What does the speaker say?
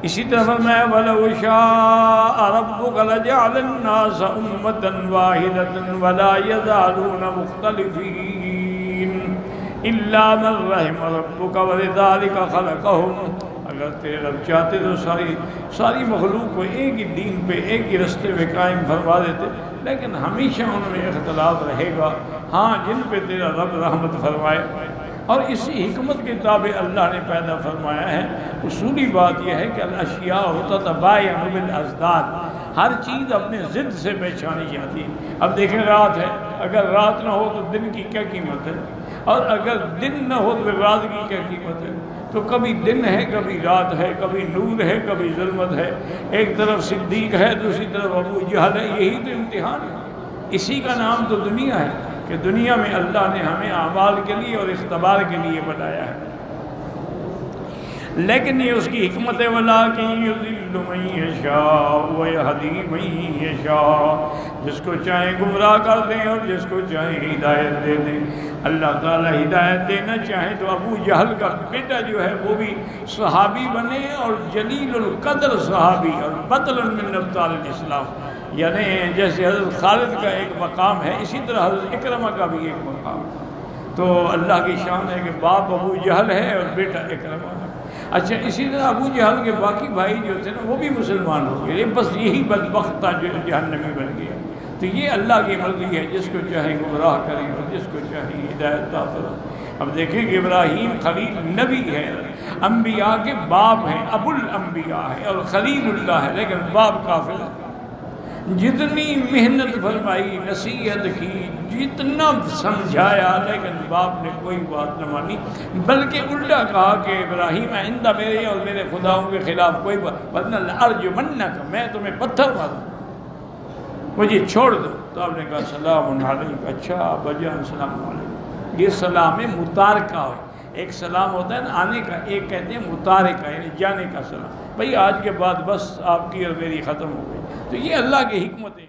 اسی طرح فرمایا وَلَوْ شَاءَ رَبُّكَ لَجَعَلَ النَّاسَ أُمَّةً وَاحِدَةً وَلَا يَزَالُونَ مُخْتَلِفِينَ إِلَّا مَنْ رَحِمَ رَبُّكَ وَلِذَلِكَ خَلَقَهُمْ۔ اگر تیرے رب چاہتے تو ساری مخلوق کو ایک ہی دین پہ ایک ہی رستے پہ قائم فرما دیتے، لیکن ہمیشہ ان میں اختلاف رہے گا، ہاں جن پہ تیرا رب رحمت فرمائے۔ اور اسی حکمت کے تابع اللہ نے پیدا فرمایا ہے۔ اصولی بات یہ ہے کہ الاشیاء تتباین بالازداد، ہر چیز اپنے ضد سے پہچانی جاتی ہے۔ اب دیکھیں رات ہے، اگر رات نہ ہو تو دن کی کیا قیمت ہے، اور اگر دن نہ ہو تو رات کی کیا قیمت ہے۔ تو کبھی دن ہے، کبھی رات ہے، کبھی نور ہے، کبھی ظلمت ہے، ایک طرف صدیق ہے، دوسری طرف ابو جہل ہے۔ یہی تو امتحان ہے، اسی کا نام تو دنیا ہے کہ دنیا میں اللہ نے ہمیں اعمال کے لیے اور اختبار کے لیے بنایا ہے، لیکن یہ اس کی حکمت ہے۔ وَلَٰكِن يُضِلُّ مَن يَشَاءُ وَيَهْدِي مَن يَشَاءُ، جس کو چاہے گمراہ کر دیں اور جس کو چاہے ہدایت دے دیں۔ اللہ تعالیٰ ہدایت دینا چاہے تو ابو جہل کا بیٹا جو ہے وہ بھی صحابی بنے، اور جلیل القدر صحابی، اور بطل من ابطال الاسلام، یعنی جیسے حضرت خالد کا ایک مقام ہے، اسی طرح حضرت اکرمہ کا بھی ایک مقام ہے۔ تو اللہ کی شان ہے کہ باپ ابو جہل ہے اور بیٹا اکرمہ ہے۔ اچھا، اسی طرح ابو جہل کے باقی بھائی جو تھے نا وہ بھی مسلمان ہو گئے، بس یہی بدبخت تھا جو جہنمی بن گیا۔ تو یہ اللہ کی مرضی ہے، جس کو چاہے گمراہ کریں اور جس کو چاہے ہدایت عطا فرمائے۔ اب دیکھیں کہ ابراہیم خلیل نبی ہے، انبیاء کے باپ ہیں، ابو الانبیاء ہے اور خلیل اللہ ہے، لیکن باپ کافر ہے۔ جتنی محنت فرمائی، نصیحت کی، جتنا سمجھایا، لیکن باپ نے کوئی بات نہ مانی، بلکہ الٹا کہا کہ ابراہیم آئندہ میرے اور میرے خداؤں کے خلاف کوئی بات، ورنہ لأرجمنک، میں تمہیں پتھر ماروں، مجھے چھوڑ دو۔ تو آپ نے کہا سلام علیکم۔ اچھا ابا جان سلام علیکم، یہ سلام متارکہ ہے۔ ایک سلام ہوتا ہے نا آنے کا، ایک کہتے ہیں متارکہ یعنی جانے کا سلام، بھئی آج کے بعد بس آپ کی اور میری ختم ہو گئی۔ تو یہ اللہ کی حکمت ہے۔